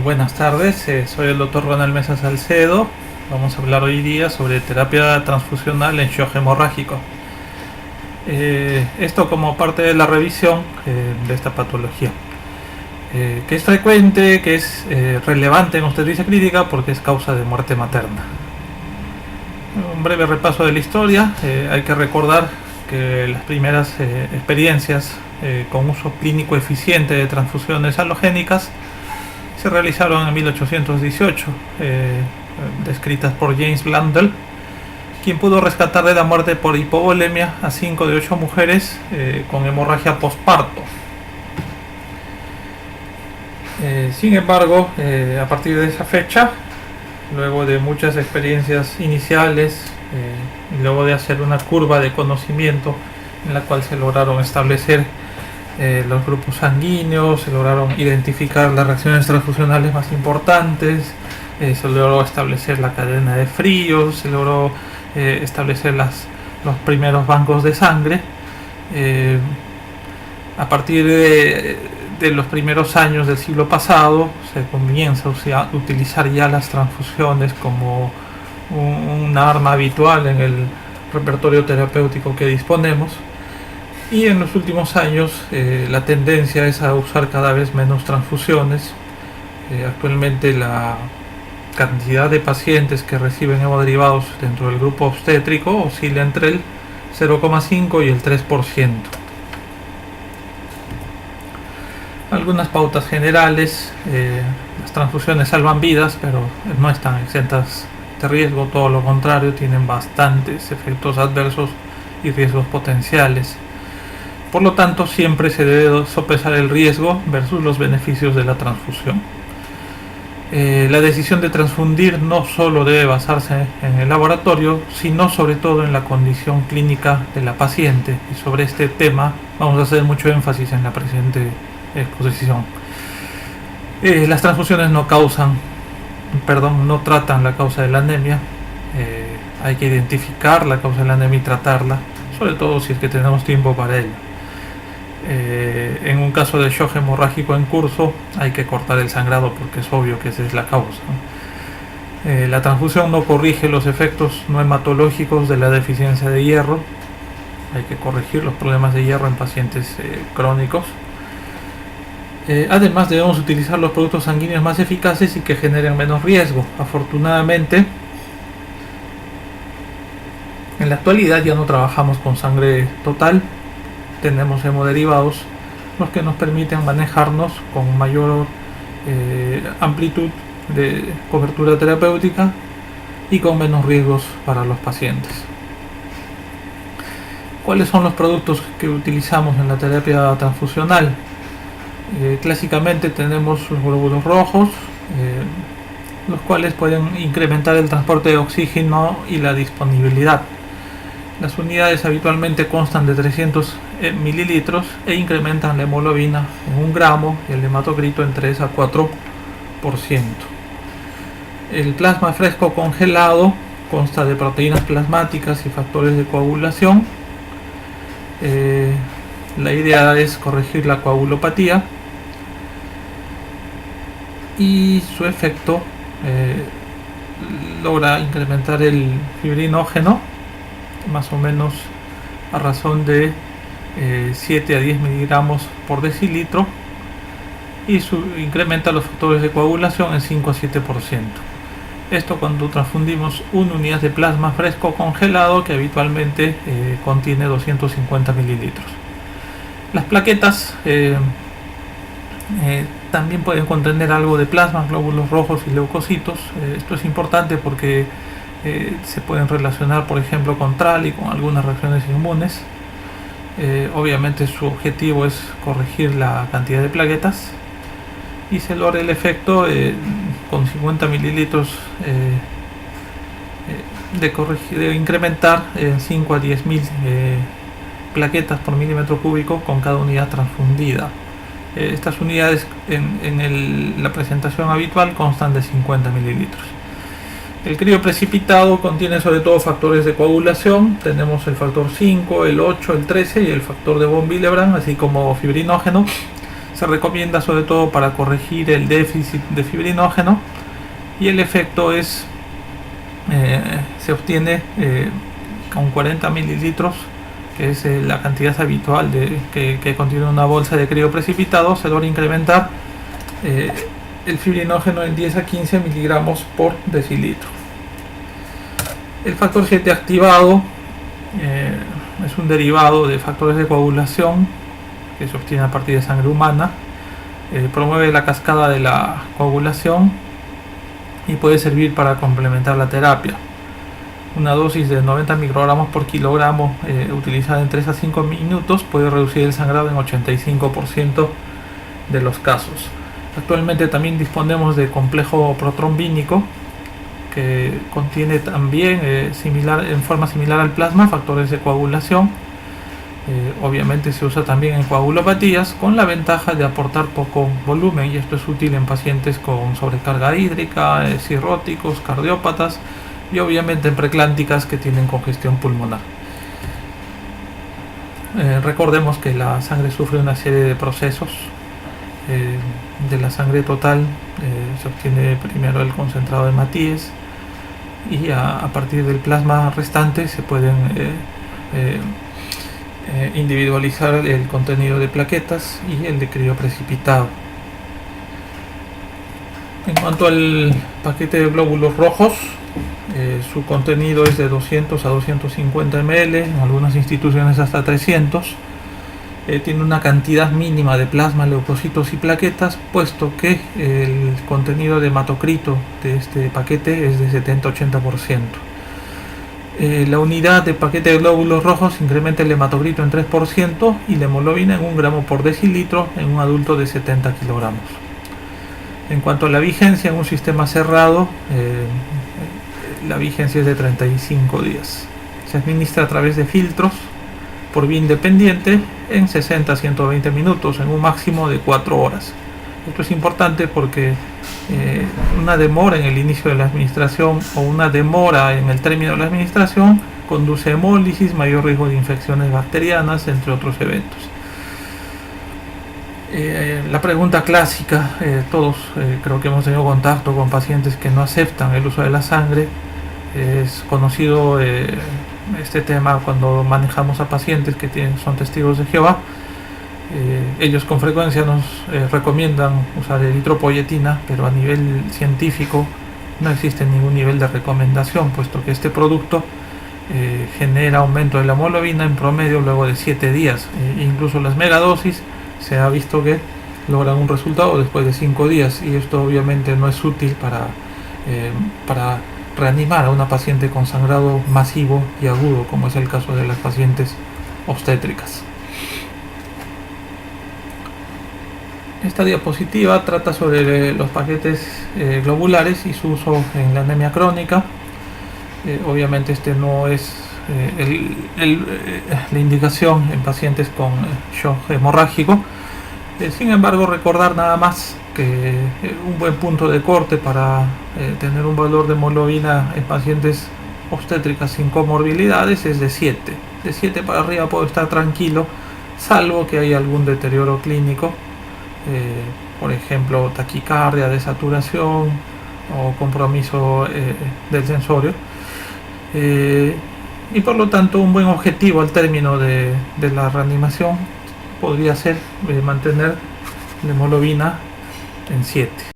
Buenas tardes, soy el doctor Ronald Mesa Salcedo. Vamos a hablar hoy día sobre terapia transfusional en shock hemorrágico. Esto como parte de la revisión de esta patología, que es frecuente, que es relevante en obstetricia clínica porque es causa de muerte materna. Un breve repaso de la historia. Hay que recordar que las primeras experiencias con uso clínico eficiente de transfusiones halogénicas se realizaron en 1818, descritas por James Blundell, quien pudo rescatar de la muerte por hipovolemia a 5 de 8 mujeres con hemorragia postparto. Sin embargo, a partir de esa fecha, luego de muchas experiencias iniciales, y luego de hacer una curva de conocimiento en la cual se lograron establecer los grupos sanguíneos, se lograron identificar las reacciones transfusionales más importantes, se logró establecer la cadena de frío, se logró establecer los primeros bancos de sangre. A partir de los primeros años del siglo pasado se comienza a utilizar ya las transfusiones como un arma habitual en el repertorio terapéutico que disponemos. Y en los últimos años la tendencia es a usar cada vez menos transfusiones. Actualmente la cantidad de pacientes que reciben hemoderivados dentro del grupo obstétrico oscila entre el 0,5 y el 3%. Algunas pautas generales: las transfusiones salvan vidas, pero no están exentas de riesgo, todo lo contrario, tienen bastantes efectos adversos y riesgos potenciales. Por lo tanto, siempre se debe sopesar el riesgo versus los beneficios de la transfusión. La decisión de transfundir no solo debe basarse en el laboratorio, sino sobre todo en la condición clínica de la paciente. Y sobre este tema vamos a hacer mucho énfasis en la presente exposición. Las transfusiones no tratan la causa de la anemia. Hay que identificar la causa de la anemia y tratarla, sobre todo si es que tenemos tiempo para ello. En un caso de shock hemorrágico en curso hay que cortar el sangrado porque es obvio que esa es la causa. La transfusión no corrige los efectos no hematológicos de la deficiencia de hierro. Hay que corregir los problemas de hierro en pacientes crónicos. Además, debemos utilizar los productos sanguíneos más eficaces y que generen menos riesgo. Afortunadamente, en la actualidad ya no trabajamos con sangre total. Tenemos hemoderivados, los que nos permiten manejarnos con mayor amplitud de cobertura terapéutica y con menos riesgos para los pacientes. ¿Cuáles son los productos que utilizamos en la terapia transfusional? Clásicamente tenemos los glóbulos rojos, los cuales pueden incrementar el transporte de oxígeno y la disponibilidad. Las unidades habitualmente constan de 300 mililitros e incrementan la hemoglobina en 1 gramo y el hematocrito en 3 a 4%. El plasma fresco congelado consta de proteínas plasmáticas y factores de coagulación. La idea es corregir la coagulopatía y su efecto logra incrementar el fibrinógeno más o menos a razón de 7 a 10 miligramos por decilitro, y incrementa los factores de coagulación en 5 a 7%. Esto cuando transfundimos una unidad de plasma fresco congelado que habitualmente contiene 250 mililitros. Las plaquetas también pueden contener algo de plasma, glóbulos rojos y leucocitos. Esto es importante porque se pueden relacionar, por ejemplo, con TRAL y con algunas reacciones inmunes. Obviamente su objetivo es corregir la cantidad de plaquetas y se logra el efecto con 50 mililitros de incrementar en 5 a 10 mil plaquetas por milímetro cúbico con cada unidad transfundida. Estas unidades en la presentación habitual constan de 50 mililitros. El crío precipitado contiene sobre todo factores de coagulación. Tenemos el factor 5, el 8, el 13 y el factor de von Willebrand, así como fibrinógeno. Se recomienda sobre todo para corregir el déficit de fibrinógeno y el efecto se obtiene con 40 mililitros, que es la cantidad habitual que contiene una bolsa de crioprecipitado. Se logra incrementar el fibrinógeno en 10 a 15 miligramos por decilitro. El factor 7 activado es un derivado de factores de coagulación que se obtiene a partir de sangre humana. Promueve la cascada de la coagulación y puede servir para complementar la terapia. Una dosis de 90 microgramos por kilogramo utilizada en 3 a 5 minutos puede reducir el sangrado en 85% de los casos. Actualmente también disponemos de complejo protrombínico que contiene también en forma similar al plasma factores de coagulación. Obviamente se usa también en coagulopatías, con la ventaja de aportar poco volumen, y esto es útil en pacientes con sobrecarga hídrica, cirróticos, cardiópatas y obviamente en preclánticas que tienen congestión pulmonar. Recordemos que la sangre sufre una serie de procesos. De la sangre total se obtiene primero el concentrado de Matías, y a partir del plasma restante se pueden individualizar el contenido de plaquetas y el de crioprecipitado. En cuanto al paquete de glóbulos rojos, su contenido es de 200 a 250 ml, en algunas instituciones hasta 300. Tiene una cantidad mínima de plasma, leucocitos y plaquetas, puesto que el contenido de hematocrito de este paquete es de 70-80%. La unidad de paquete de glóbulos rojos incrementa el hematocrito en 3% y la hemoglobina en 1 gramo por decilitro en un adulto de 70 kilogramos. En cuanto a la vigencia, en un sistema cerrado, la vigencia es de 35 días. Se administra a través de filtros por vía independiente en 60 a 120 minutos en un máximo de 4 horas. Esto es importante porque una demora en el inicio de la administración o una demora en el término de la administración conduce a hemólisis, mayor riesgo de infecciones bacterianas, entre otros eventos. La pregunta clásica, todos creo que hemos tenido contacto con pacientes que no aceptan el uso de la sangre. Es conocido este tema cuando manejamos a pacientes que son testigos de Jehová. Ellos con frecuencia nos recomiendan usar eritropoyetina, pero a nivel científico no existe ningún nivel de recomendación, puesto que este producto genera aumento de la hemoglobina en promedio luego de 7 días. Incluso las megadosis se ha visto que logran un resultado después de 5 días, y esto obviamente no es útil para reanimar a una paciente con sangrado masivo y agudo, como es el caso de las pacientes obstétricas. Esta diapositiva trata sobre los paquetes globulares y su uso en la anemia crónica. Obviamente este no es la indicación en pacientes con shock hemorrágico. Sin embargo, recordar nada más que un buen punto de corte para tener un valor de hemoglobina en pacientes obstétricas sin comorbilidades es de 7. De 7 para arriba puedo estar tranquilo, salvo que haya algún deterioro clínico, por ejemplo taquicardia, desaturación o compromiso del sensorio. Y por lo tanto un buen objetivo al término de la reanimación podría ser mantener la hemoglobina en 7.